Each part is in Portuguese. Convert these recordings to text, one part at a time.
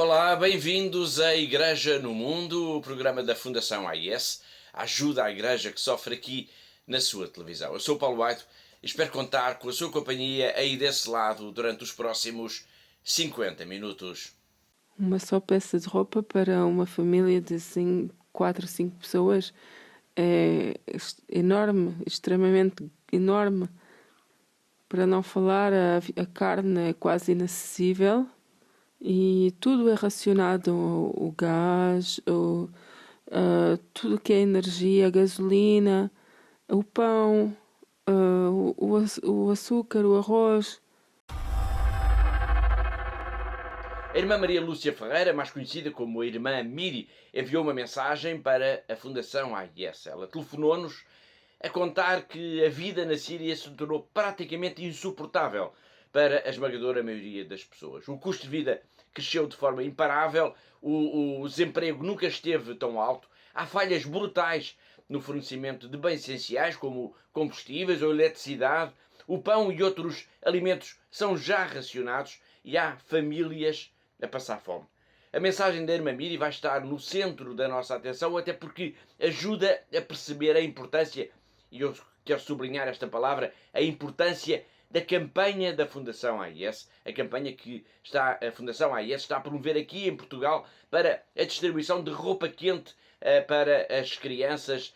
Olá, bem-vindos à Igreja no Mundo, o programa da Fundação AIS, ajuda à Igreja que sofre aqui na sua televisão. Eu sou o Paulo White e espero contar com a sua companhia aí desse lado durante os próximos 50 minutos. Uma só peça de roupa para uma família de 4 ou 5 pessoas é enorme, extremamente enorme. Para não falar, a carne é quase inacessível e tudo é racionado. O gás, tudo que é energia, a gasolina, o pão, o açúcar, o arroz. A irmã Maria Lúcia Ferreira, mais conhecida como a irmã Miri, enviou uma mensagem para a Fundação AIS. Ela telefonou-nos a contar que a vida na Síria se tornou praticamente insuportável para a esmagadora maioria das pessoas. O custo de vida cresceu de forma imparável, o desemprego nunca esteve tão alto, há falhas brutais no fornecimento de bens essenciais como combustíveis ou eletricidade, o pão e outros alimentos são já racionados e há famílias a passar fome. A mensagem da irmã Miri vai estar no centro da nossa atenção, até porque ajuda a perceber a importância, e eu quero sublinhar esta palavra, a importância da campanha da Fundação AIS, a campanha que a Fundação AIS está a promover aqui em Portugal para a distribuição de roupa quente para as crianças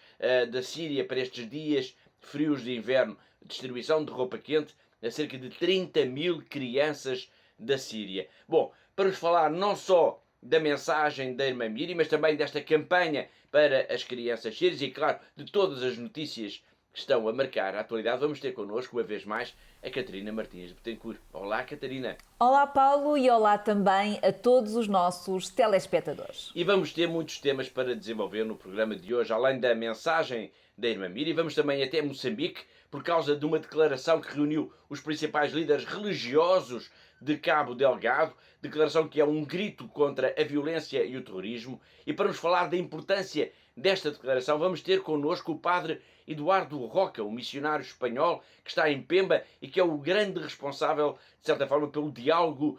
da Síria para estes dias frios de inverno. Distribuição de roupa quente a cerca de 30 mil crianças da Síria. Bom, para nos falar não só da mensagem da irmã Miri, mas também desta campanha para as crianças sírias e, claro, de todas as notícias que estão a marcar a atualidade, vamos ter connosco, uma vez mais, a Catarina Martins de Betancourt. Olá, Catarina. Olá, Paulo, e olá também a todos os nossos telespectadores. E vamos ter muitos temas para desenvolver no programa de hoje, além da mensagem da irmã Miri. Vamos também até Moçambique, por causa de uma declaração que reuniu os principais líderes religiosos de Cabo Delgado, declaração que é um grito contra a violência e o terrorismo. E para nos falar da importância desta declaração, vamos ter connosco o padre Eduardo Roca, um missionário espanhol que está em Pemba e que é o grande responsável, de certa forma, pelo diálogo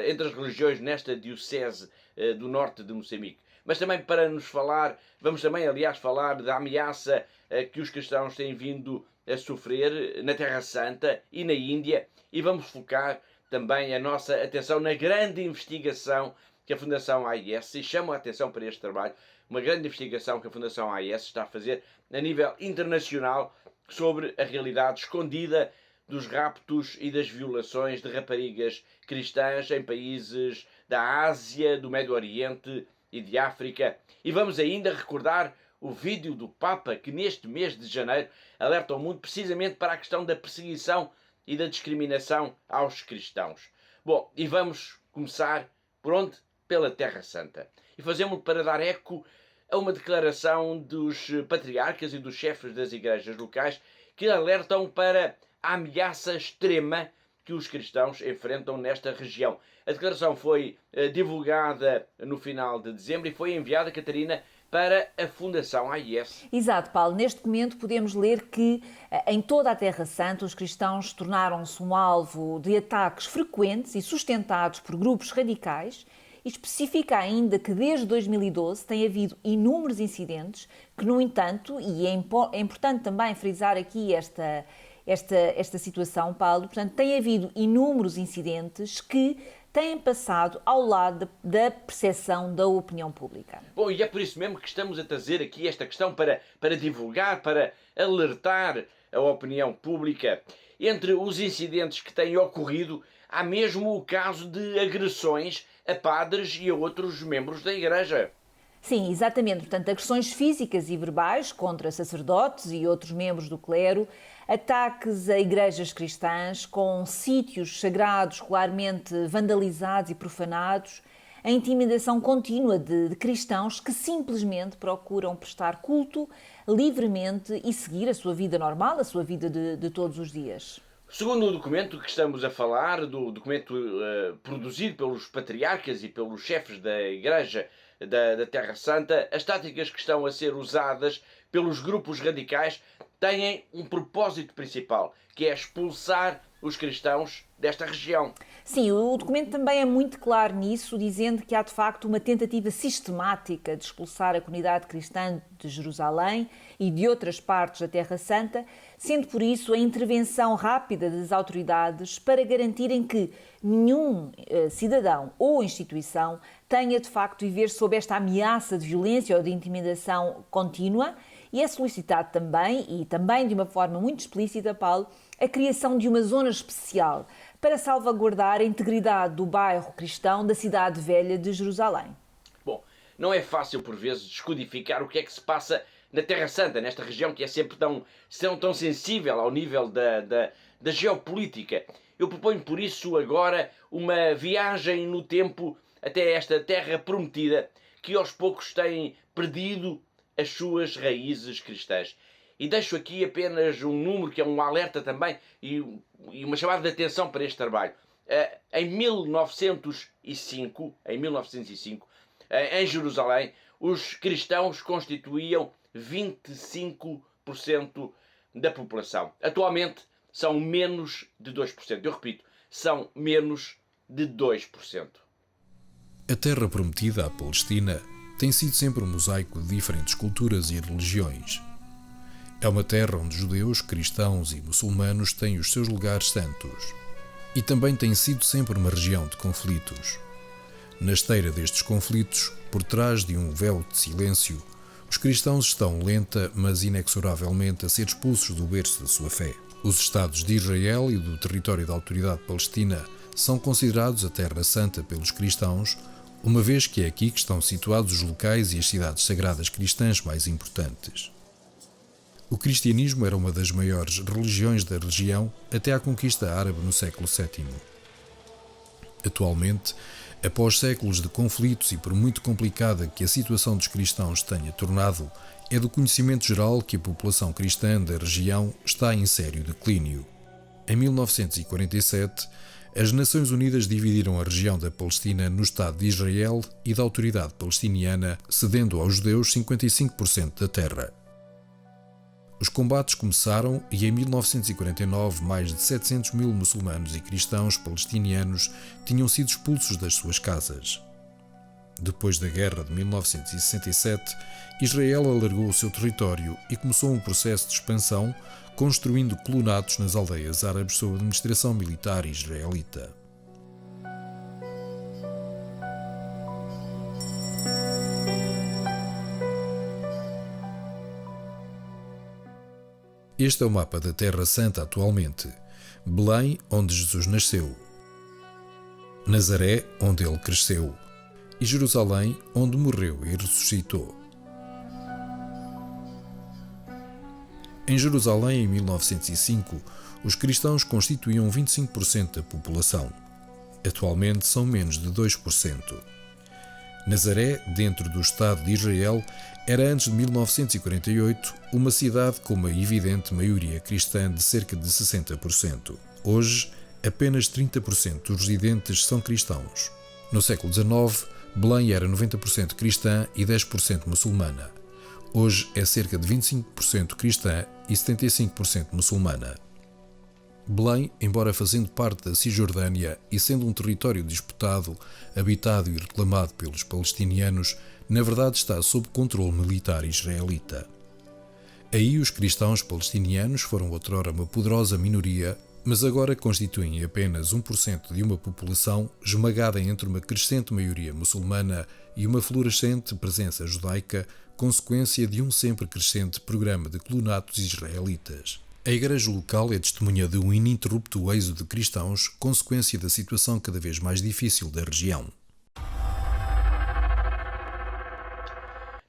entre as religiões nesta diocese do norte de Moçambique. Mas também para nos falar, vamos também, aliás, falar da ameaça que os cristãos têm vindo a sofrer na Terra Santa e na Índia, e vamos focar também a nossa atenção na grande investigação que a Fundação AIS, e chamo a atenção para este trabalho, uma grande investigação que a Fundação AIS está a fazer a nível internacional sobre a realidade escondida dos raptos e das violações de raparigas cristãs em países da Ásia, do Médio Oriente e de África. E vamos ainda recordar o vídeo do Papa que neste mês de janeiro alerta o mundo precisamente para a questão da perseguição e da discriminação aos cristãos. Bom, e vamos começar por onde? Pela Terra Santa. E fazemos-lo para dar eco a uma declaração dos patriarcas e dos chefes das igrejas locais que alertam para a ameaça extrema que os cristãos enfrentam nesta região. A declaração foi divulgada no final de dezembro e foi enviada, Catarina, para a Fundação AIS. Exato, Paulo. Neste documento podemos ler que em toda a Terra Santa os cristãos tornaram-se um alvo de ataques frequentes e sustentados por grupos radicais, e especifica ainda que desde 2012 tem havido inúmeros incidentes que, no entanto, e é importante também frisar aqui esta situação, Paulo, portanto, tem havido inúmeros incidentes que têm passado ao lado da percepção da opinião pública. Bom, e é por isso mesmo que estamos a trazer aqui esta questão para divulgar, para alertar a opinião pública. Entre os incidentes que têm ocorrido, há mesmo o caso de agressões a padres e a outros membros da Igreja. Sim, exatamente. Portanto, agressões físicas e verbais contra sacerdotes e outros membros do clero, ataques a igrejas cristãs com sítios sagrados claramente vandalizados e profanados, a intimidação contínua de cristãos que simplesmente procuram prestar culto livremente e seguir a sua vida normal, a sua vida de todos os dias. Segundo o documento que estamos a falar, do documento produzido pelos patriarcas e pelos chefes da Igreja da Terra Santa, as táticas que estão a ser usadas pelos grupos radicais têm um propósito principal, que é expulsar os cristãos desta região. Sim, o documento também é muito claro nisso, dizendo que há de facto uma tentativa sistemática de expulsar a comunidade cristã de Jerusalém e de outras partes da Terra Santa, sendo por isso a intervenção rápida das autoridades para garantirem que nenhum cidadão ou instituição tenha de facto de viver sob esta ameaça de violência ou de intimidação contínua. E é solicitado também, e também de uma forma muito explícita, Paulo, a criação de uma zona especial para salvaguardar a integridade do bairro cristão da cidade velha de Jerusalém. Bom, não é fácil por vezes descodificar o que é que se passa na Terra Santa, nesta região que é sempre tão sensível ao nível da geopolítica. Eu proponho por isso agora uma viagem no tempo até esta terra prometida que aos poucos tem perdido as suas raízes cristãs. E deixo aqui apenas um número que é um alerta também e uma chamada de atenção para este trabalho. Em 1905, em Jerusalém, os cristãos constituíam 25% da população. Atualmente são menos de 2%. Eu repito, são menos de 2%. A terra prometida à Palestina tem sido sempre um mosaico de diferentes culturas e religiões. É uma terra onde judeus, cristãos e muçulmanos têm os seus lugares santos. E também tem sido sempre uma região de conflitos. Na esteira destes conflitos, por trás de um véu de silêncio, os cristãos estão lenta, mas inexoravelmente a ser expulsos do berço da sua fé. Os Estados de Israel e do território da Autoridade Palestina são considerados a Terra Santa pelos cristãos, uma vez que é aqui que estão situados os locais e as cidades sagradas cristãs mais importantes. O cristianismo era uma das maiores religiões da região até à conquista árabe no século VII. Atualmente, após séculos de conflitos e por muito complicada que a situação dos cristãos tenha tornado, é do conhecimento geral que a população cristã da região está em sério declínio. Em 1947, as Nações Unidas dividiram a região da Palestina no Estado de Israel e da Autoridade Palestiniana, cedendo aos judeus 55% da terra. Os combates começaram e em 1949 mais de 700 mil muçulmanos e cristãos palestinianos tinham sido expulsos das suas casas. Depois da guerra de 1967, Israel alargou o seu território e começou um processo de expansão, construindo colonatos nas aldeias árabes sob administração militar israelita. Este é o mapa da Terra Santa atualmente. Belém, onde Jesus nasceu. Nazaré, onde ele cresceu. E Jerusalém, onde morreu e ressuscitou. Em Jerusalém, em 1905, os cristãos constituíam 25% da população. Atualmente são menos de 2%. Nazaré, dentro do Estado de Israel, era antes de 1948 uma cidade com uma evidente maioria cristã de cerca de 60%. Hoje, apenas 30% dos residentes são cristãos. No século XIX, Belém era 90% cristã e 10% muçulmana. Hoje é cerca de 25% cristã e 75% muçulmana. Belém, embora fazendo parte da Cisjordânia e sendo um território disputado, habitado e reclamado pelos palestinianos, na verdade está sob controle militar israelita. Aí os cristãos palestinianos foram outrora uma poderosa minoria, mas agora constituem apenas 1% de uma população esmagada entre uma crescente maioria muçulmana e uma florescente presença judaica, consequência de um sempre crescente programa de colonatos israelitas. A igreja local é testemunha de um ininterrupto êxodo de cristãos, consequência da situação cada vez mais difícil da região.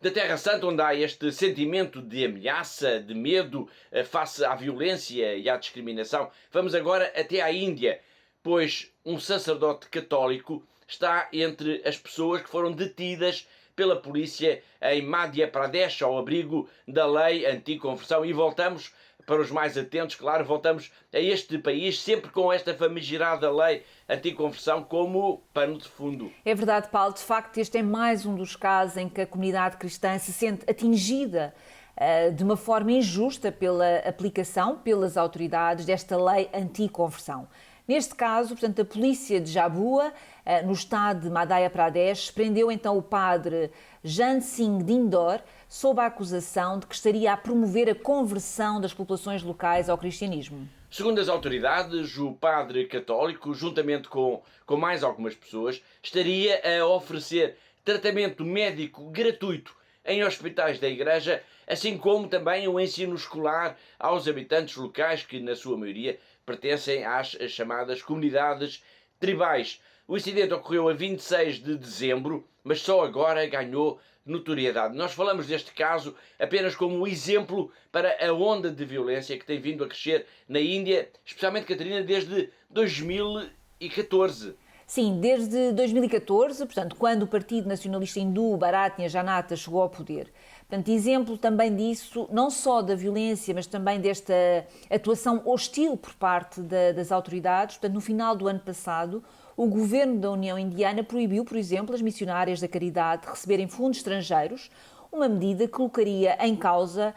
Da Terra Santa, onde há este sentimento de ameaça, de medo face à violência e à discriminação, vamos agora até à Índia, pois um sacerdote católico está entre as pessoas que foram detidas pela polícia em Madhya Pradesh, ao abrigo da lei anti-conversão. E voltamos para os mais atentos, claro, voltamos a este país sempre com esta famigerada lei anticonversão como pano de fundo. É verdade, Paulo. De facto, este é mais um dos casos em que a comunidade cristã se sente atingida de uma forma injusta pela aplicação pelas autoridades desta lei anticonversão. Neste caso, portanto, a polícia de Jabua, no estado de Madhya Pradesh, prendeu então o padre Jan Singh Dindor sob a acusação de que estaria a promover a conversão das populações locais ao cristianismo. Segundo as autoridades, o padre católico, juntamente com mais algumas pessoas, estaria a oferecer tratamento médico gratuito em hospitais da Igreja, assim como também o ensino escolar aos habitantes locais que, na sua maioria, pertencem às chamadas comunidades tribais. O incidente ocorreu a 26 de dezembro, mas só agora ganhou notoriedade. Nós falamos deste caso apenas como um exemplo para a onda de violência que tem vindo a crescer na Índia, especialmente, Catarina, desde 2014. Sim, desde 2014, portanto, quando o Partido Nacionalista Hindu Bharatiya Janata chegou ao poder. Portanto, exemplo também disso, não só da violência, mas também desta atuação hostil por parte das autoridades. Portanto, no final do ano passado, o governo da União Indiana proibiu, por exemplo, as missionárias da caridade de receberem fundos estrangeiros, uma medida que colocaria em causa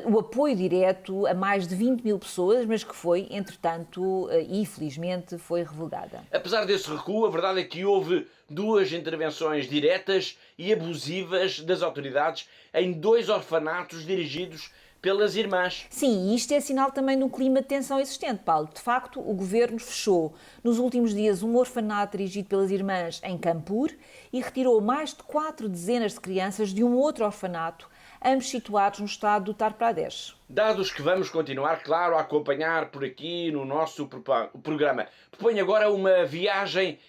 o apoio direto a mais de 20 mil pessoas, mas que foi, entretanto, e infelizmente, foi revogada. Apesar desse recuo, a verdade é que houve duas intervenções diretas e abusivas das autoridades em 2 orfanatos dirigidos pelas irmãs. Sim, e isto é sinal também de um clima de tensão existente, Paulo. De facto, o governo fechou nos últimos dias um orfanato dirigido pelas irmãs em Kanpur e retirou mais de 4 dezenas de crianças de um outro orfanato, ambos situados no estado do Uttar Pradesh. Dados que vamos continuar, claro, a acompanhar por aqui no nosso programa. Proponho agora uma viagem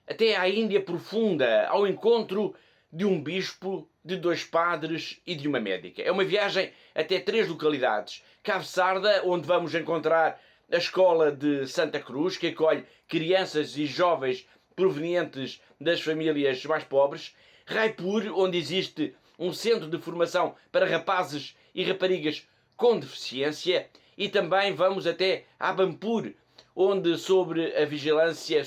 até à Índia profunda, ao encontro de um bispo, de 2 padres e de uma médica. É uma viagem até 3 localidades. Cave Sarda, onde vamos encontrar a Escola de Santa Cruz, que acolhe crianças e jovens provenientes das famílias mais pobres. Raipur, onde existe um centro de formação para rapazes e raparigas com deficiência. E também vamos até a Bampur, onde sob a vigilância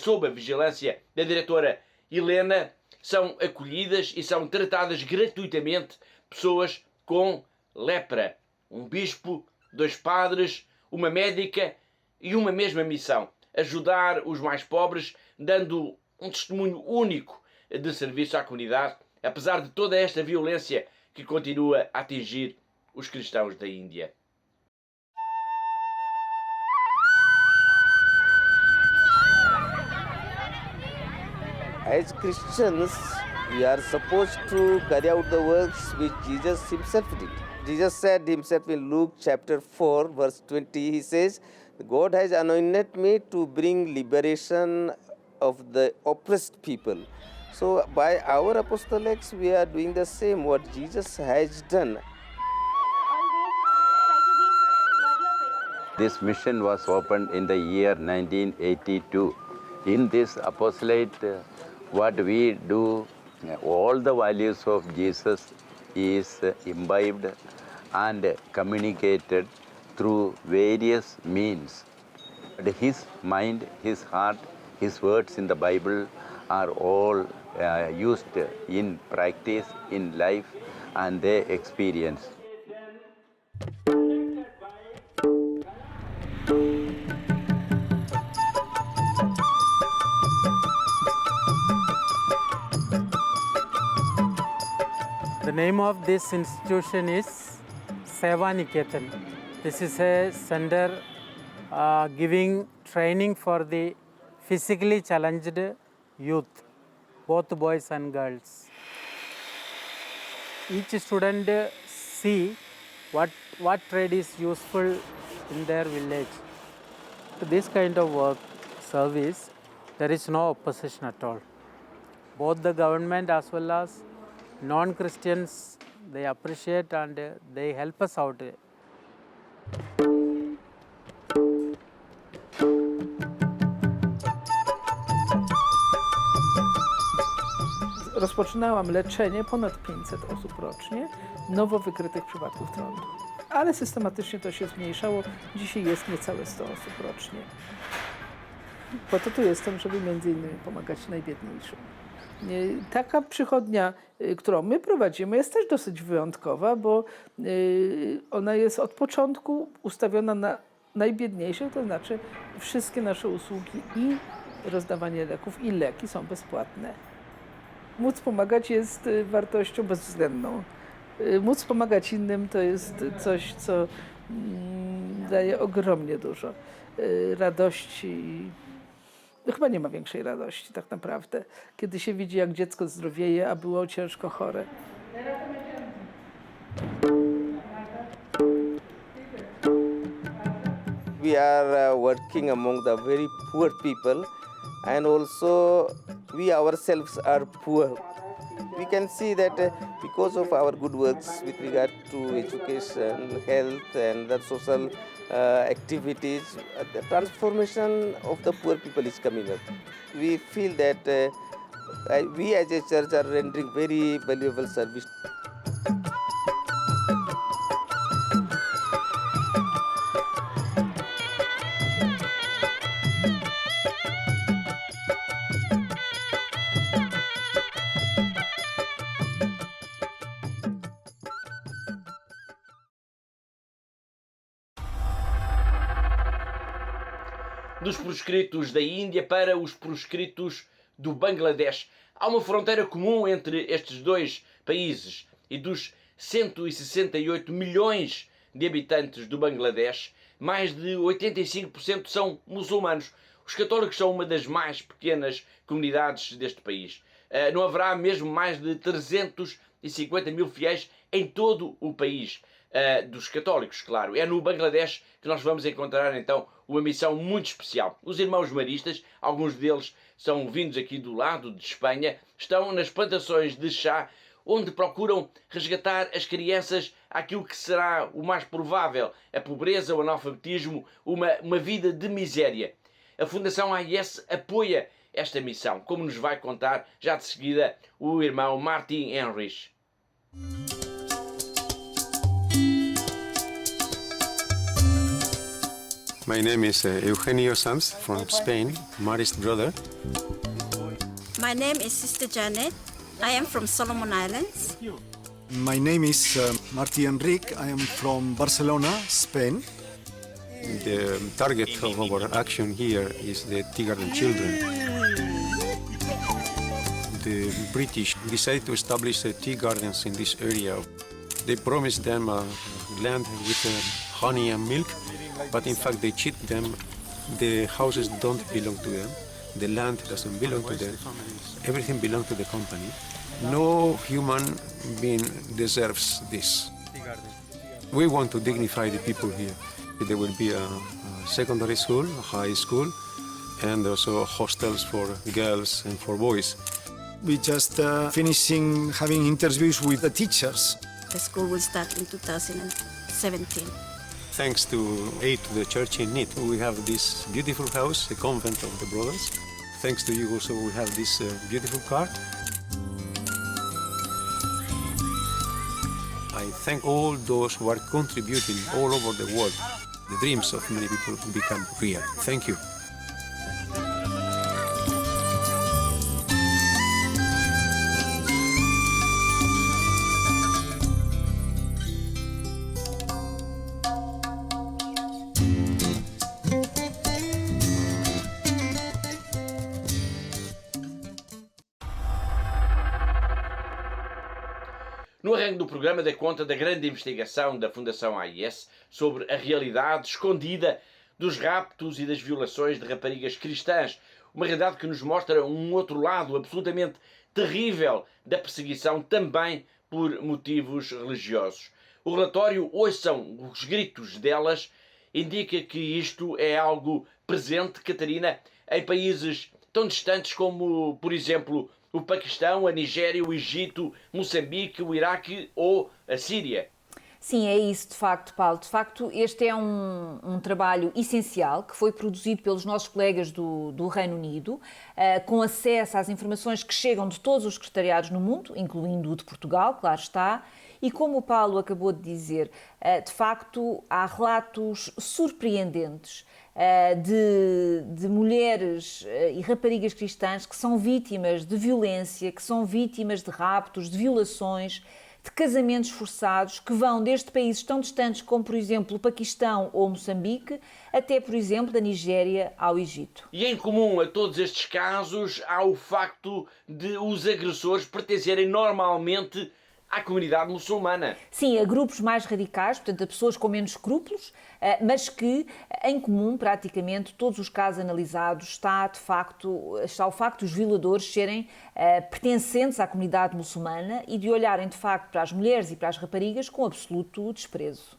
da diretora Helena, são acolhidas e são tratadas gratuitamente pessoas com lepra. Um bispo, 2 padres, uma médica e uma mesma missão: ajudar os mais pobres, dando um testemunho único de serviço à comunidade, apesar de toda esta violência que continua a atingir os cristãos da Índia. As Christians, we are supposed to carry out the works which Jesus himself did. Jesus said himself in Luke chapter 4, verse 20, he says, God has anointed me to bring liberation of the oppressed people. So by our apostolates, we are doing the same what Jesus has done. This mission was opened in the year 1982. In this apostolate, what we do, all the values of Jesus is imbibed and communicated through various means. His mind, his heart, his words in the Bible are all used in practice, in life, and their experience. The name of this institution is Seva Niketan. This is a center giving training for the physically challenged youth, both boys and girls. Each student see what trade is useful in their village. To this kind of work, service, there is no opposition at all. Both the government as well as non-Christians, they appreciate and they help us out. Rozpoczynałam leczenie ponad 500 osób rocznie nowo wykrytych przypadków trądu. ale systematycznie to się zmniejszało. Dzisiaj jest niecałe 100 osób rocznie. Po to tu jestem, żeby między innymi pomagać najbiedniejszym. Taka przychodnia, którą my prowadzimy, jest też dosyć wyjątkowa, bo ona jest od początku ustawiona na najbiedniejszych, to znaczy wszystkie nasze usługi i rozdawanie leków i leki są bezpłatne. Móc pomagać jest wartością bezwzględną. Móc pomagać innym to jest coś, co daje ogromnie dużo radości. No chyba nie ma większej radości tak naprawdę, kiedy się widzi, jak dziecko zdrowieje, a było ciężko chore. We are working among the very poor people, and also we ourselves are poor. We can see that because of our good works with regard to education, health, and the social activities, the transformation of the poor people is coming up. We feel that we as a church are rendering very valuable service. Dos proscritos da Índia para os proscritos do Bangladesh. Há uma fronteira comum entre estes dois países e dos 168 milhões de habitantes do Bangladesh, mais de 85% são muçulmanos. Os católicos são uma das mais pequenas comunidades deste país. Não haverá mesmo mais de 350 mil fiéis em todo o país. Dos católicos, claro. É no Bangladesh que nós vamos encontrar então uma missão muito especial. Os irmãos maristas, alguns deles são vindos aqui do lado de Espanha, estão nas plantações de chá, onde procuram resgatar as crianças àquilo que será o mais provável, a pobreza, o analfabetismo, uma vida de miséria. A Fundação AIS apoia esta missão, como nos vai contar já de seguida o irmão Martin Henrich. My name is Eugenio Sanz from Spain, Marist brother. My name is Sister Janet. I am from Solomon Islands. My name is Martí Enric. I am from Barcelona, Spain. The target of our action here is the tea garden children. The British decided to establish tea gardens in this area. They promised them land with honey and milk, but in fact they cheat them. The houses don't belong to them. The land doesn't belong to them. Everything belongs to the company. No human being deserves this. We want to dignify the people here. There will be a secondary school, a high school, and also hostels for girls and for boys. We just finishing having interviews with the teachers. The school will start in 2017. Thanks to aid to the church in need, we have this beautiful house, the convent of the brothers. Thanks to you also we have this beautiful card. I thank all those who are contributing all over the world. The dreams of many people become real. Thank you. No arranque do programa dá conta da grande investigação da Fundação AIS sobre a realidade escondida dos raptos e das violações de raparigas cristãs. Uma realidade que nos mostra um outro lado absolutamente terrível da perseguição também por motivos religiosos. O relatório Ouçam os Gritos delas indica que isto é algo presente, Catarina, em países tão distantes como, por exemplo, o Paquistão, a Nigéria, o Egito, Moçambique, o Iraque ou a Síria. Sim, é isso, de facto, Paulo. De facto, este é um trabalho essencial que foi produzido pelos nossos colegas do Reino Unido, com acesso às informações que chegam de todos os secretariados no mundo, incluindo o de Portugal, claro está. E como o Paulo acabou de dizer, de facto, há relatos surpreendentes de mulheres e raparigas cristãs que são vítimas de violência, que são vítimas de raptos, de violações, de casamentos forçados, que vão desde países tão distantes como, por exemplo, o Paquistão ou Moçambique, até, por exemplo, da Nigéria ao Egito. E em comum a todos estes casos há o facto de os agressores pertencerem normalmente à comunidade muçulmana. Sim, a grupos mais radicais, portanto, a pessoas com menos escrúpulos, mas que, em comum, praticamente, todos os casos analisados, está o facto dos violadores serem pertencentes à comunidade muçulmana e de olharem, de facto, para as mulheres e para as raparigas com absoluto desprezo.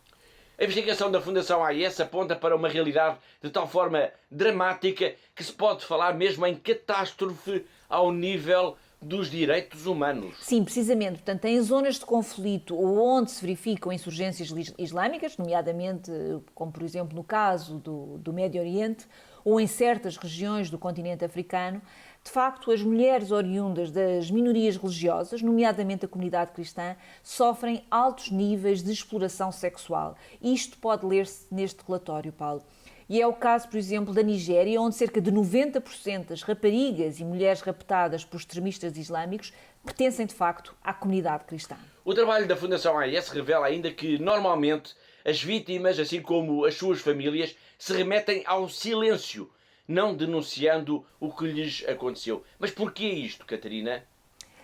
A investigação da Fundação AIS aponta para uma realidade de tal forma dramática que se pode falar mesmo em catástrofe ao nível dos direitos humanos. Sim, precisamente. Portanto, em zonas de conflito ou onde se verificam insurgências islâmicas, nomeadamente, como por exemplo no caso do Médio Oriente, ou em certas regiões do continente africano, de facto, as mulheres oriundas das minorias religiosas, nomeadamente a comunidade cristã, sofrem altos níveis de exploração sexual. Isto pode ler-se neste relatório, Paulo. E é o caso, por exemplo, da Nigéria, onde cerca de 90% das raparigas e mulheres raptadas por extremistas islâmicos pertencem, de facto, à comunidade cristã. O trabalho da Fundação AIS revela ainda que, normalmente, as vítimas, assim como as suas famílias, se remetem ao silêncio, não denunciando o que lhes aconteceu. Mas porquê isto, Catarina?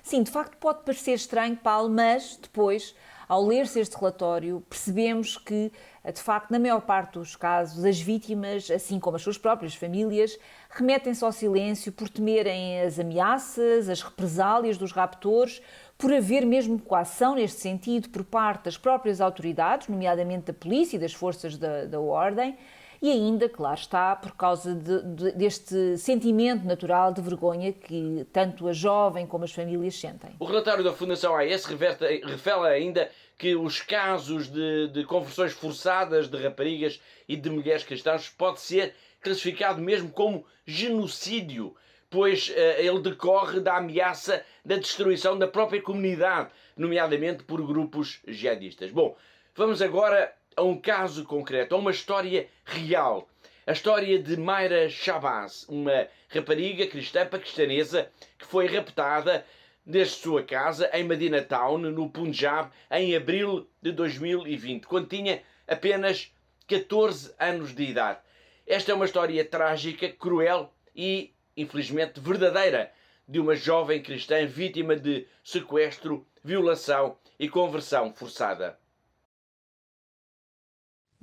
Sim, de facto pode parecer estranho, Paulo, mas depois, ao ler-se este relatório, percebemos que, de facto, na maior parte dos casos, as vítimas, assim como as suas próprias famílias, remetem-se ao silêncio por temerem as ameaças, as represálias dos raptores, por haver mesmo coação neste sentido por parte das próprias autoridades, nomeadamente da polícia e das forças da ordem, e ainda, claro está, por causa deste sentimento natural de vergonha que tanto a jovem como as famílias sentem. O relatório da Fundação AIS revela ainda que os casos de conversões forçadas de raparigas e de mulheres cristãs pode ser classificado mesmo como genocídio, pois ele decorre da ameaça da destruição da própria comunidade, nomeadamente por grupos jihadistas. Bom, vamos agora a um caso concreto, a uma história real. A história de Mayra Shabazz, uma rapariga cristã paquistanesa que foi raptada desde sua casa em Medina Town, no Punjab, em abril de 2020, quando tinha apenas 14 anos de idade. Esta é uma história trágica, cruel e, infelizmente, verdadeira, de uma jovem cristã vítima de sequestro, violação e conversão forçada.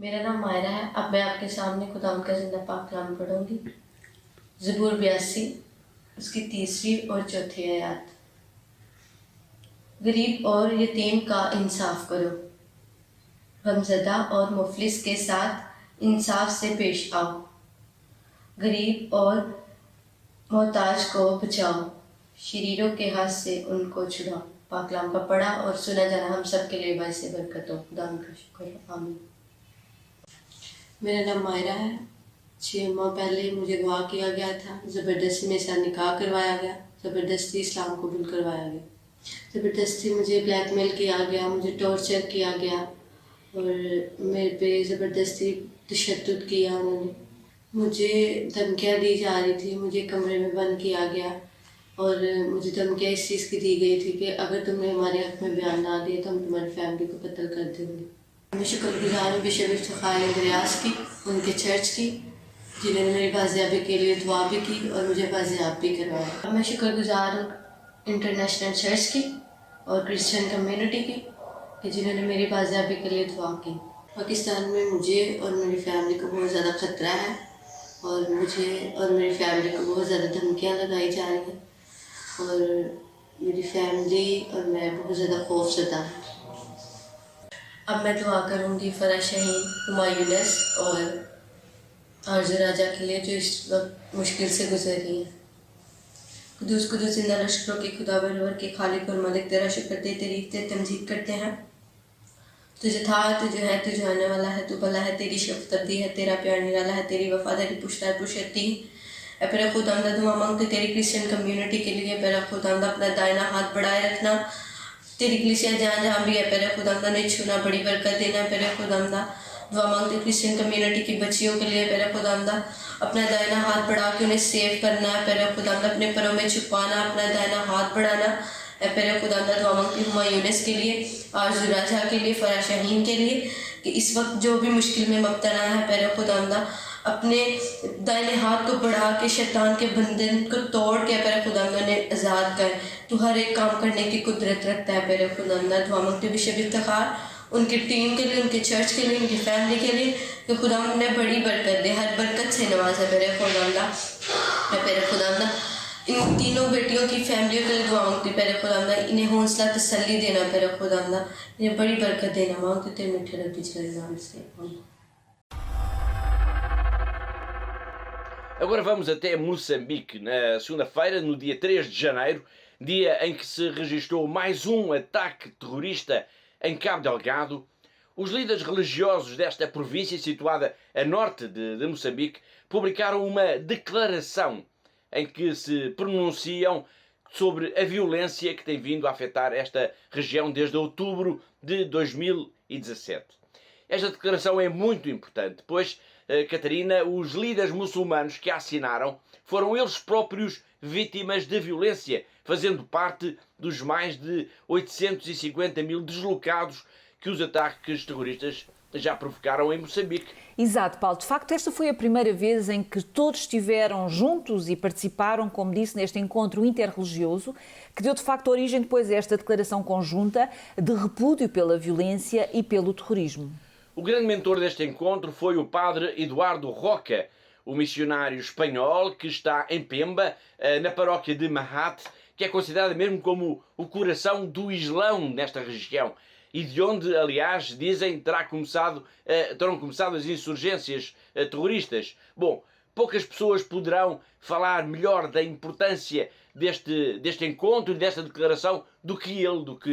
मेरा नाम मायरा है। अब मैं आपके सामने खुदा का जिंदा पाक कलाम पढ़ूंगी। ज़बूर 82 उसकी 3री और 4थी आयत। गरीब और यतीम का इंसाफ करो, गमज़दा और मुफलिस के साथ इंसाफ से पेश आओ, गरीब और मोहताज को बचाओ, शरीरों के हाथ से उनको छुड़ाओ। पाक कलाम का पढ़ा और सुना जाना हम सब के लिए बाइस बरकत हो। खुदा का शुक्र, आमीन। मेरा नाम मायरा है। 6 माह पहले मुझे अगवा किया गया था, ज़बरदस्ती मेरे साथ निकाह करवाया गया, ज़बरदस्ती इस्लाम कबूल करवाया गया, ज़बरदस्ती मुझे ब्लैकमेल किया गया, मुझे टॉर्चर किया गया और मेरे पे ज़बरदस्ती तशद्दुद किया उन्होंने। मुझे धमकियाँ दी जा रही थी, मुझे कमरे में बंद किया गया और मुझे धमकियाँ इस चीज़ की दी गई थी कि अगर तुमने हमारे हक़ में बयान ना दिए तो हम तुम्हारी फैमिली को कत्ल कर देंगे। मैं शुक्रगुजार हूँ बिशप इफ्तिखार इंद्रियास की, उनके चर्च की, जिन्होंने मेरी बाजियाबी के लिए दुआ भी की और मुझे बाजियाब भी करवाया। मैं शुक्रगुजार हूँ इंटरनेशनल चर्च की और क्रिश्चियन कम्युनिटी की कि जिन्होंने मेरी बाजियाबी के लिए दुआ की। पाकिस्तान में मुझे और मेरी फैमिली को बहुत ज़्यादा ख़तरा है और मुझे और मेरी फैमिली को बहुत ज़्यादा धमकियाँ लगाई जा रही हैं और मेरी फैमिली और मैं बहुत ज़्यादा खौफज़दा हैं। अब मैं दुआ करूँगी फ़रा शहीन हुमायूनस और आरज़ू राजा के लिए जो इस वक्त मुश्किल से गुजर रही है। कुदूस कुदूस जिंदा लश्करों के खुदा बरवर के खालिक और मालिक तेरा शुक्र दे, तारीफ़ दे, तमजीद करते हैं। तुझे था, तू जो है, तू जो आने वाला है, तू भला है, तेरी शफ़क़त अबदी है, तेरा प्यार निराला है, तेरी वफादारी पुश्तार पुशती है। ए पेरे खुदावंद दुआ मांगते तेरी क्रिश्चियन कम्युनिटी के लिए। पेरे खुदावंद अपना दाहिना हाथ बढ़ाए रखना, तेरी कलीसिया जहाँ जहाँ भी है पेरे खुदावंद ने छूना, बड़ी बरकत देना। पेरे खुदावंद दुआ मांगते क्रिश्चियन कम्युनिटी की बच्चियों के लिए। पेरे खुदावंद अपना दाहिना हाथ बढ़ा के उन्हें सेव करना है। पेरे खुदावंद अपने परों में छुपाना, अपना दाहिना हाथ बढ़ाना। पेरे खुदावंद दुआ मांगती हूँ यूनिस के लिए, आरज़ू राजा के लिए, फरा शाहीन के लिए, कि इस वक्त जो भी मुश्किल में मुब्तला है पेरे खुदावंद अपने दाहिने हाथ को बढ़ा के शैतान के बंधन को तोड़ के पेरे खुदावंद ने आज़ाद कर। तू हर एक काम करने की कुदरत रखता है पेरे खुदावंद। दुआ मांगती हूँ बिशप इफ्तिखार, उनकी टीम के लिए, उनके चर्च के लिए, उनकी फैमिली के लिए, कि खुदावंद उन्हें बड़ी बरकत दे, हर बरकत से नवाज़े पेरे खुदावंद। पेरे खुदावंद इन तीनों बेटियों की फैमिलियों के लिए दुआ मांगती पेरे खुदावंद, इन्हें हौसला तसल्ली देना पेरे खुदावंद, इन्हें बड़ी बरकत देना मांगते तेरे मीठे रब के नाम से। Agora vamos até Moçambique, na segunda-feira, no dia 3 de janeiro, dia em que se registrou mais um ataque terrorista em Cabo Delgado. Os líderes religiosos desta província, situada a norte de Moçambique, publicaram uma declaração em que se pronunciam sobre a violência que tem vindo a afetar esta região desde outubro de 2017. Esta declaração é muito importante, pois, Catarina, os líderes muçulmanos que a assinaram foram eles próprios vítimas de violência, fazendo parte dos mais de 850 mil deslocados que os ataques terroristas já provocaram em Moçambique. Exato, Paulo. De facto, esta foi a primeira vez em que todos estiveram juntos e participaram, como disse, neste encontro interreligioso, que deu de facto origem depois a esta declaração conjunta de repúdio pela violência e pelo terrorismo. O grande mentor deste encontro foi o padre Eduardo Roca, o missionário espanhol que está em Pemba, na paróquia de Mahat, que é considerada mesmo como o coração do Islão nesta região, e de onde, aliás, dizem terão começado as insurgências terroristas. Bom, poucas pessoas poderão falar melhor da importância deste encontro e desta declaração do que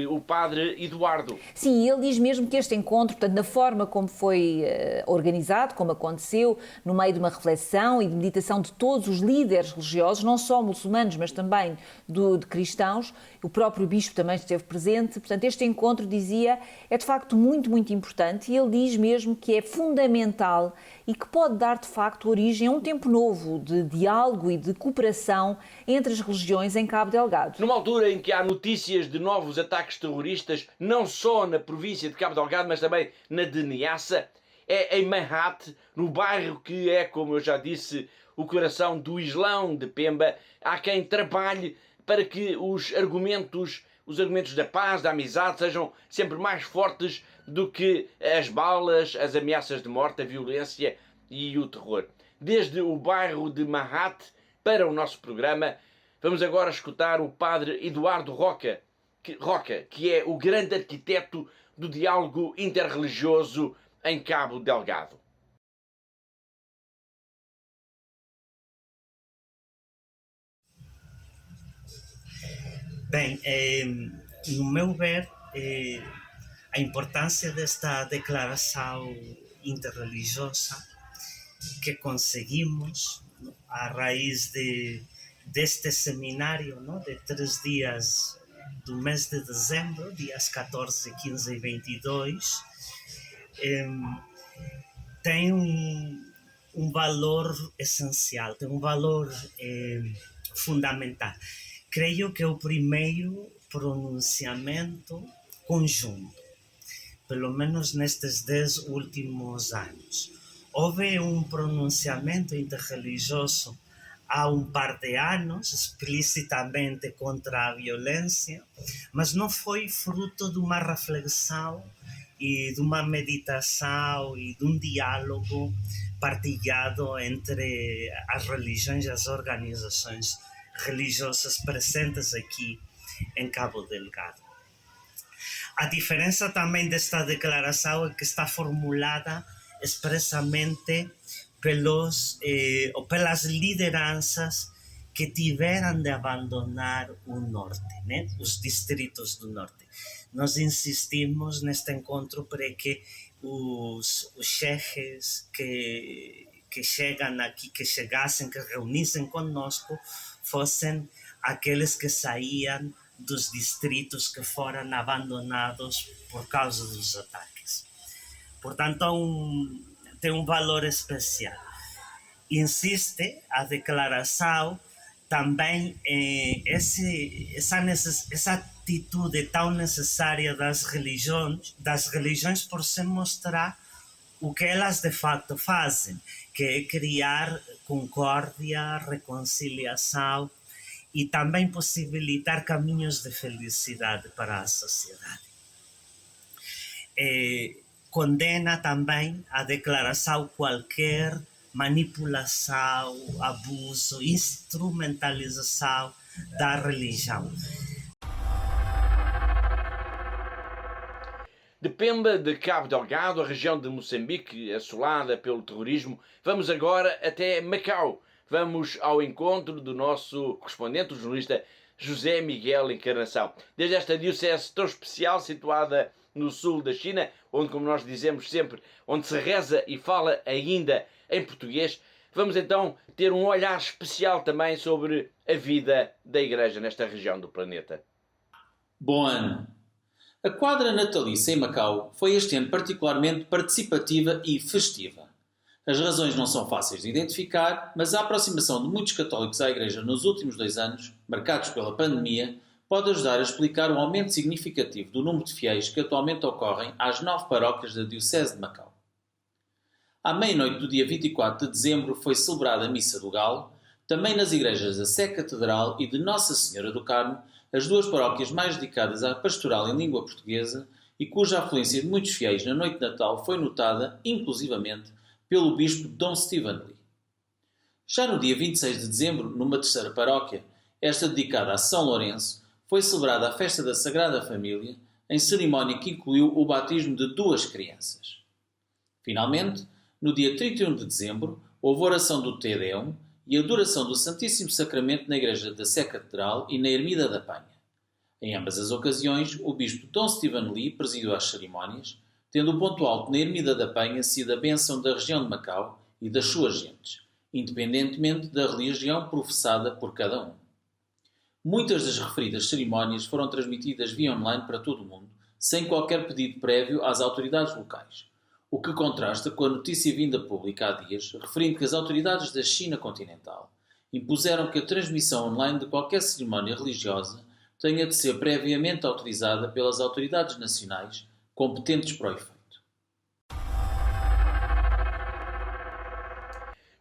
o padre Eduardo. Sim, ele diz mesmo que este encontro, portanto, na forma como foi organizado, como aconteceu, no meio de uma reflexão e de meditação de todos os líderes religiosos, não só muçulmanos, mas também de cristãos, o próprio bispo também esteve presente. Portanto, este encontro, dizia, é de facto muito, muito importante, e ele diz mesmo que é fundamental e que pode dar de facto origem a um tempo novo de diálogo e de cooperação entre as religiões em Cabo Delgado. Numa altura em que há notícias de novos ataques terroristas, não só na província de Cabo Delgado, mas também na de Niassa, é em Mahat, no bairro que é, como eu já disse, o coração do Islão de Pemba. Há quem trabalhe para que os argumentos da paz, da amizade, sejam sempre mais fortes do que as balas, as ameaças de morte, a violência e o terror. Desde o bairro de Mahat para o nosso programa, vamos agora escutar o padre Eduardo Roca, que é o grande arquiteto do diálogo interreligioso em Cabo Delgado. Bem, no meu ver, a importância desta declaração interreligiosa que conseguimos a raiz deste seminário, não, de 3 dias do mês de dezembro, dias 14, 15 e 22, tem um valor essencial, tem um valor fundamental. Creio que é o primeiro pronunciamento conjunto, pelo menos nestes 10 últimos anos. Houve um pronunciamento interreligioso há um par de anos, explicitamente contra a violência, mas não foi fruto de uma reflexão e de uma meditação e de um diálogo partilhado entre as religiões e as organizações religiosas presentes aqui em Cabo Delgado. A diferença também desta declaração é que está formulada expressamente pelas lideranças que tiveram de abandonar o norte, né? Os distritos do norte. Nós insistimos neste encontro para que os chefes que chegam aqui, que chegassem, que reunissem conosco, fossem aqueles que saíam dos distritos que foram abandonados por causa dos ataques. Portanto, tem um valor especial. Insiste a declaração também essa atitude tão necessária das religiões por se mostrar o que elas de facto fazem, que é criar concórdia, reconciliação e também possibilitar caminhos de felicidade para a sociedade. Condena também a declaração qualquer manipulação, abuso, instrumentalização da religião. De Pemba de Cabo Delgado, a região de Moçambique, assolada pelo terrorismo, vamos agora até Macau. Vamos ao encontro do nosso correspondente, o jornalista José Miguel Encarnação. Desde esta diocese tão especial, situada no sul da China, onde, como nós dizemos sempre, onde se reza e fala ainda em português, vamos então ter um olhar especial também sobre a vida da Igreja nesta região do planeta. Bom ano! A quadra natalícia em Macau foi este ano particularmente participativa e festiva. As razões não são fáceis de identificar, mas a aproximação de muitos católicos à Igreja nos últimos 2 anos, marcados pela pandemia, pode ajudar a explicar o aumento significativo do número de fiéis que atualmente ocorrem às 9 paróquias da Diocese de Macau. À meia-noite do dia 24 de dezembro foi celebrada a Missa do Galo, também nas igrejas da Sé Catedral e de Nossa Senhora do Carmo, as 2 paróquias mais dedicadas à pastoral em língua portuguesa e cuja afluência de muitos fiéis na noite de Natal foi notada, inclusivamente, pelo bispo Dom Stephen Lee. Já no dia 26 de dezembro, numa terceira paróquia, esta dedicada a São Lourenço, foi celebrada a festa da Sagrada Família, em cerimónia que incluiu o batismo de 2 crianças. Finalmente, no dia 31 de dezembro, houve oração do Te Deum e a adoração do Santíssimo Sacramento na Igreja da Sé Catedral e na Ermida da Penha. Em ambas as ocasiões, o bispo Dom Stephen Lee presidiu as cerimónias, tendo o ponto alto na Ermida da Penha sido a bênção da região de Macau e das suas gentes, independentemente da religião professada por cada um. Muitas das referidas cerimónias foram transmitidas via online para todo o mundo, sem qualquer pedido prévio às autoridades locais, o que contrasta com a notícia vinda pública há dias, referindo que as autoridades da China continental impuseram que a transmissão online de qualquer cerimónia religiosa tenha de ser previamente autorizada pelas autoridades nacionais competentes para o efeito.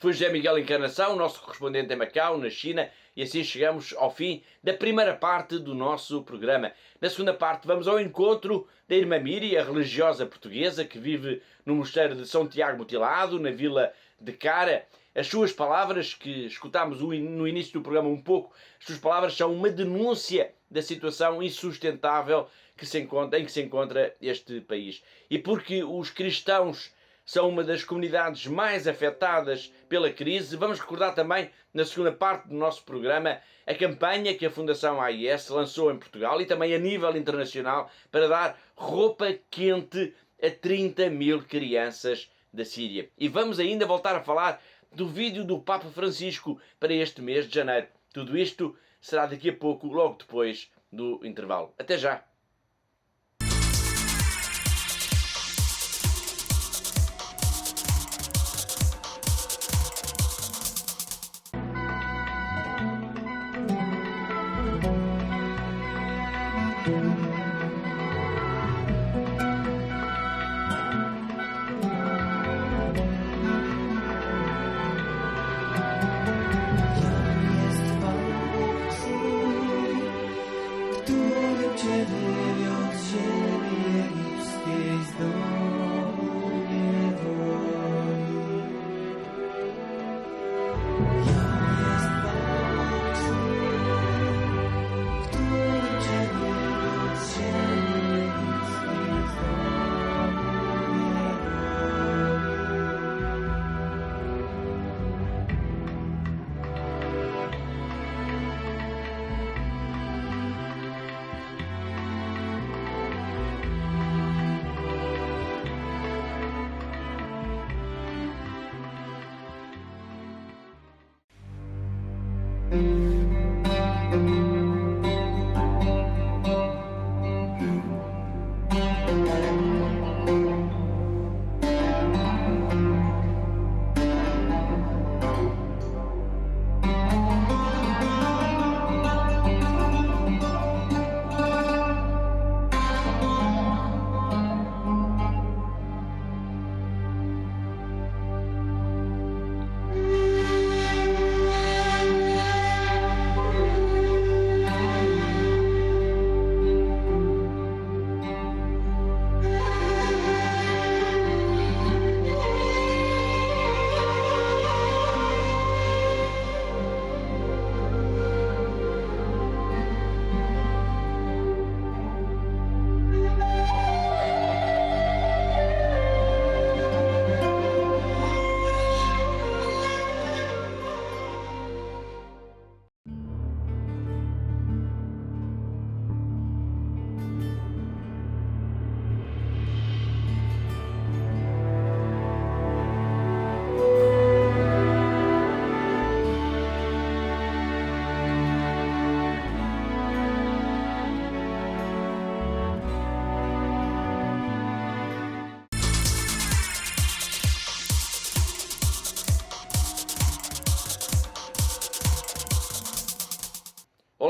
Foi José Miguel Encarnação, nosso correspondente em Macau, na China, e assim chegamos ao fim da primeira parte do nosso programa. Na segunda parte vamos ao encontro da Irmã Miri, a religiosa portuguesa que vive no mosteiro de São Tiago Mutilado, na vila de Cara. As suas palavras, que escutámos no início do programa um pouco, as suas palavras são uma denúncia da situação insustentável em que se encontra este país. E porque os cristãos são uma das comunidades mais afetadas pela crise, vamos recordar também, na segunda parte do nosso programa, a campanha que a Fundação AIS lançou em Portugal e também a nível internacional para dar roupa quente a 30 mil crianças da Síria. E vamos ainda voltar a falar do vídeo do Papa Francisco para este mês de janeiro. Tudo isto será daqui a pouco, logo depois do intervalo. Até já!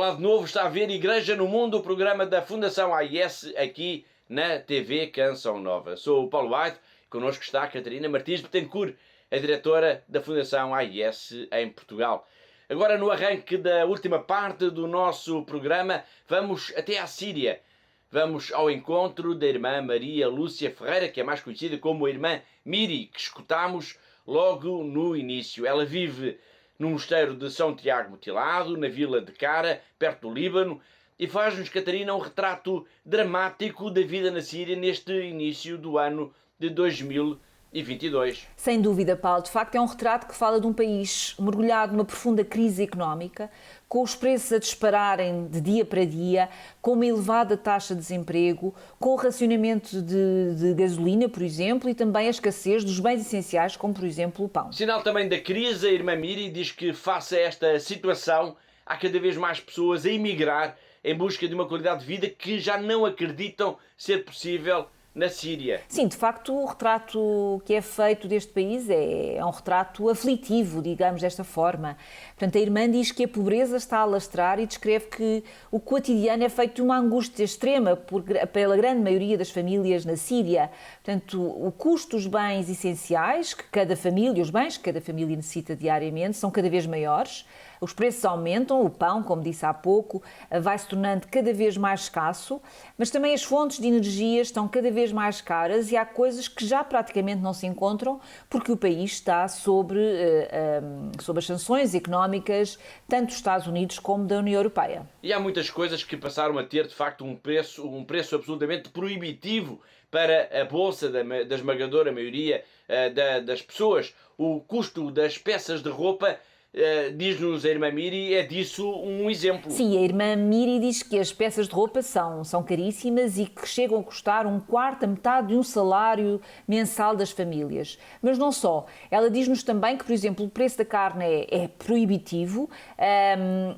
Olá de novo, está a ver Igreja no Mundo, o programa da Fundação AIS aqui na TV Canção Nova. Sou o Paulo White, connosco está a Catarina Martins Betancourt, a diretora da Fundação AIS em Portugal. Agora, no arranque da última parte do nosso programa, vamos até à Síria. Vamos ao encontro da irmã Maria Lúcia Ferreira, que é mais conhecida como a irmã Miri, que escutamos logo no início. Ela vive no mosteiro de São Tiago Mutilado, na vila de Cara, perto do Líbano, e faz-nos, Catarina, um retrato dramático da vida na Síria neste início do ano de 2022. Sem dúvida, Paulo. De facto, é um retrato que fala de um país mergulhado numa profunda crise económica, com os preços a dispararem de dia para dia, com uma elevada taxa de desemprego, com o racionamento de gasolina, por exemplo, e também a escassez dos bens essenciais, como, por exemplo, o pão. Sinal também da crise, a irmã Miri diz que, face a esta situação, há cada vez mais pessoas a emigrar em busca de uma qualidade de vida que já não acreditam ser possível na Síria. Sim, de facto, o retrato que é feito deste país é um retrato aflitivo, digamos desta forma. Portanto, a irmã diz que a pobreza está a alastrar e descreve que o cotidiano é feito de uma angústia extrema pela grande maioria das famílias na Síria. Portanto, o custo dos bens essenciais que cada família, os bens que cada família necessita diariamente, são cada vez maiores. Os preços aumentam, o pão, como disse há pouco, vai se tornando cada vez mais escasso, mas também as fontes de energia estão cada vez mais caras e há coisas que já praticamente não se encontram porque o país está sob as sanções económicas tanto dos Estados Unidos como da União Europeia. E há muitas coisas que passaram a ter, de facto, um preço absolutamente proibitivo para a bolsa da esmagadora maioria das pessoas. O custo das peças de roupa, diz-nos a irmã Miri, é disso um exemplo. Sim, a irmã Miri diz que as peças de roupa são caríssimas e que chegam a custar um quarto, a metade de um salário mensal das famílias. Mas não só. Ela diz-nos também que, por exemplo, o preço da carne é proibitivo